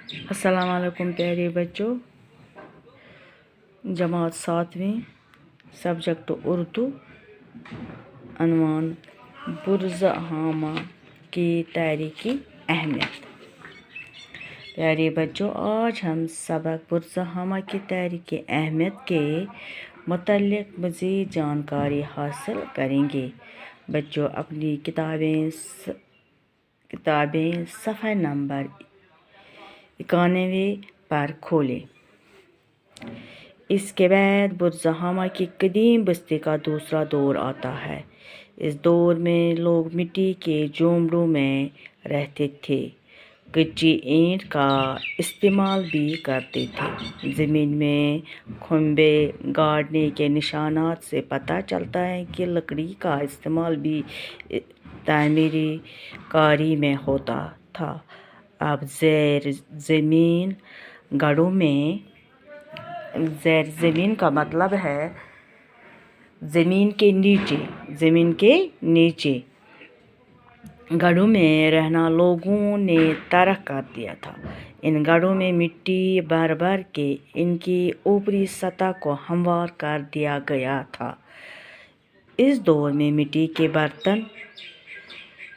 अस्सलाम वालेकुम प्यारे बच्चों। जमात 7वीं, सब्जेक्ट उर्दू, अनवान बुर्ज़हामा की तारीख़ी अहमियत। प्यारे बच्चों, आज हम सबक बुर्ज़हामा की तारीख़ी अहमियत के मुतल्लिक़ मज़ीद जानकारी हासिल करेंगे। बच्चों, अपनी किताबें सफ़ा नंबर 91 पर खोलें। इसके बाद बुर्ज़हामा की कदीम बस्ती का दूसरा दौर आता है। इस दौर में लोग मिट्टी के झोंपड़ों में रहते थे, कच्ची ईंट का इस्तेमाल भी करते थे। ज़मीन में खंभे गाड़ने के निशानात से पता चलता है कि लकड़ी का इस्तेमाल भी तामीरी कारी में होता था। अब ज़ेर ज़मीन का मतलब है ज़मीन के नीचे गढ़ों में रहना लोगों ने तर्क कर दिया था। इन गढ़ों में मिट्टी भर भर के इनकी ऊपरी सतह को हमवार कर दिया गया था। इस दौर में मिट्टी के बर्तन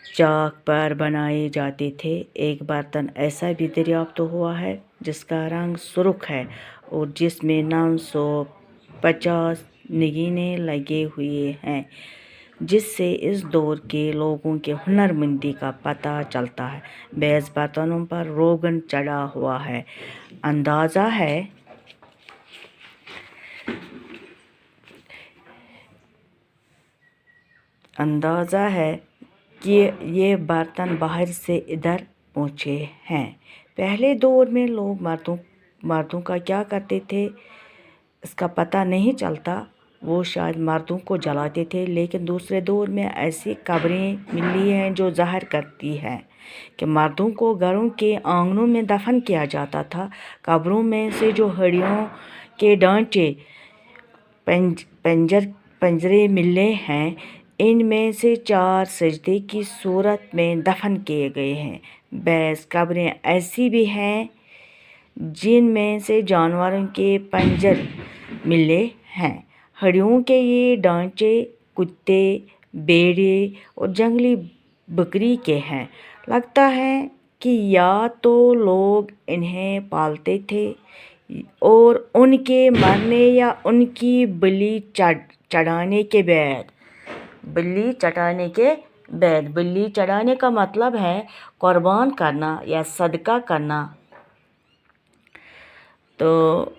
चाक पर बनाए जाते थे। एक बर्तन ऐसा भी दरियाफ्त हुआ है जिसका रंग सुर्ख है और जिसमें 950 नगीने लगे हुए हैं, जिससे इस दौर के लोगों के हुनरमंदी का पता चलता है। बैज़ बर्तनों पर रोगन चढ़ा हुआ है। अंदाज़ा है कि ये बर्तन बाहर से इधर पहुँचे हैं। पहले दौर में लोग मर्दों का क्या करते थे इसका पता नहीं चलता। वो शायद मर्दों को जलाते थे, लेकिन दूसरे दौर में ऐसी खबरें मिली हैं जो ज़ाहिर करती हैं कि मर्दों को घरों के आंगनों में दफन किया जाता था। कब्रों में से जो हड्डियों के ढांचे पंजरे मिले हैं, इनमें से 4 सजदे की सूरत में दफन किए गए हैं। बैज़ कब्रें ऐसी भी हैं जिनमें से जानवरों के पंजर मिले हैं। हड्डियों के ये ढांचे कुत्ते, भेड़िए और जंगली बकरी के हैं। लगता है कि या तो लोग इन्हें पालते थे और उनके मरने या उनकी बलि चढ़ाने का मतलब है कुर्बान करना या सदका करना, तो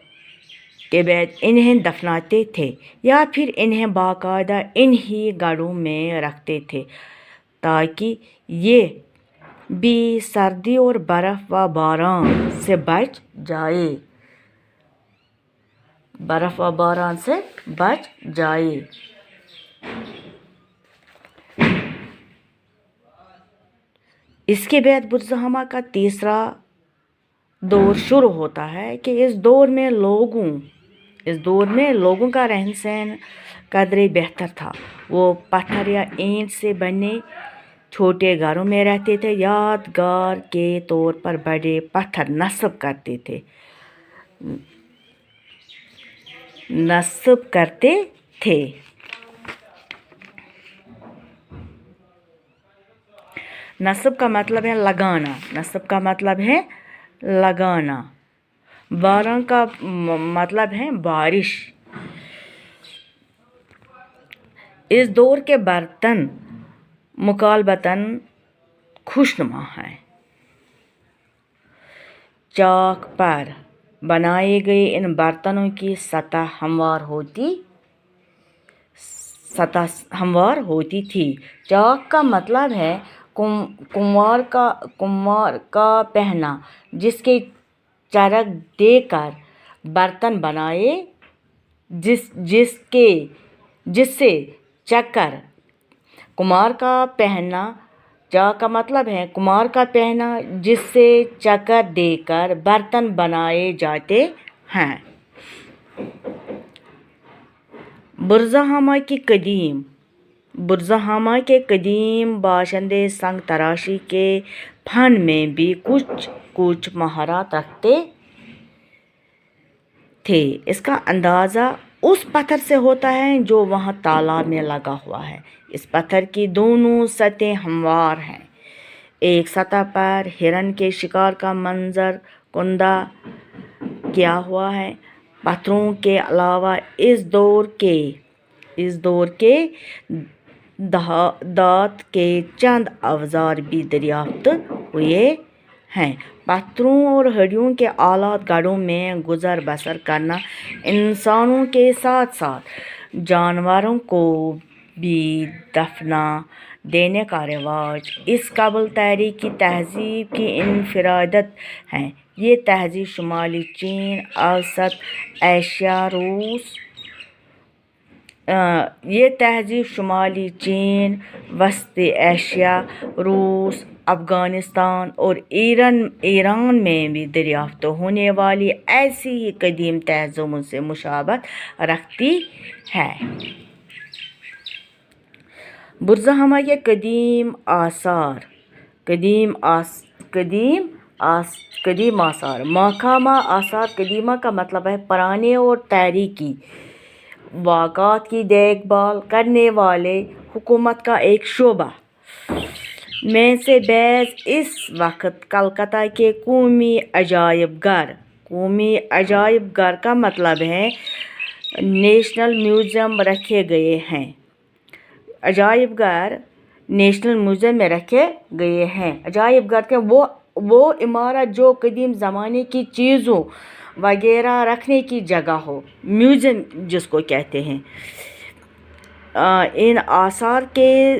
के बाद इन्हें दफनाते थे या फिर इन्हें बाकायदा इन्हीं गढ़ों में रखते थे ताकि ये भी सर्दी और बर्फ़ व बारान से बच जाए। इसके बाद बुर्ज़हामा का तीसरा दौर शुरू होता है कि इस दौर में लोगों का रहन सहन कदरे बेहतर था। वो पत्थर या ईंट से बने छोटे घरों में रहते थे। यादगार के तौर पर बड़े पत्थर नस्ब करते थे। नस्ब का मतलब है लगाना। बारां का मतलब है बारिश। इस दौर के बर्तन मुकालबतन खुशनुमा हैं। चाक पर बनाए गए इन बर्तनों की सतह हमवार होती थी। चाक का मतलब है कुम्हार का पहना, जिसके चरख देकर बर्तन बनाए, जिससे चक्कर। कुम्हार का पहना, चाक का मतलब है कुम्हार का पहना जिससे चक्कर देकर बर्तन बनाए जाते हैं। बुर्ज़हामा के कदीम बाशिंदे संग तराशी के فن میں بھی کچھ مہارت رکھتے تھے۔ اس کا اندازہ اس پتھر سے ہوتا ہے جو وہاں تالاب میں لگا ہوا ہے۔ اس پتھر کی دونوں سطحیں ہموار ہیں۔ ایک سطح پر ہرن کے شکار کا منظر کندہ کیا ہوا ہے۔ پتھروں کے علاوہ اس دور کے دھات کے چند اوزار بھی دریافت ہوئے ہیں۔ پتھروں اور ہڈیوں کے آلات گڑھوں میں گزر بسر کرنا انسانوں کے ساتھ ساتھ جانوروں کو بھی دفنا دینے کا رواج اس قبل تحریکی تہذیب کی انفرادیت ہے۔ یہ تہذیب شمالی چین، اوسط ایشیا، روس، افغانستان اور ایران میں بھی دریافت ہونے والی ایسی ہی قدیم تہذیبوں سے مشابہت رکھتی ہے۔ برہنہ کے قدیم آثار محکمہ آثار قدیمہ کا مطلب ہے پرانے اور تاریخی واقعات کی دیکھ بھال کرنے والے حکومت کا ایک شعبہ۔ میں سے بعض اس وقت کلکتہ کے قومی عجائب گھر کا مطلب ہے نیشنل میوزیم رکھے گئے ہیں۔ عجائب گھر نیشنل میوزیم میں رکھے گئے ہیں۔ عجائب گھر کے وہ عمارت جو قدیم زمانے کی چیزوں وغیرہ رکھنے کی جگہ ہو، میوزیم جس کو کہتے ہیں۔ ان آثار کے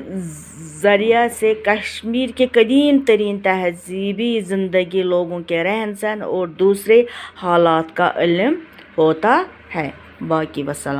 ذریعے سے کشمیر کے قدیم ترین تہذیبی زندگی، لوگوں کے رہن سہن اور دوسرے حالات کا علم ہوتا ہے۔ باقی وسلام۔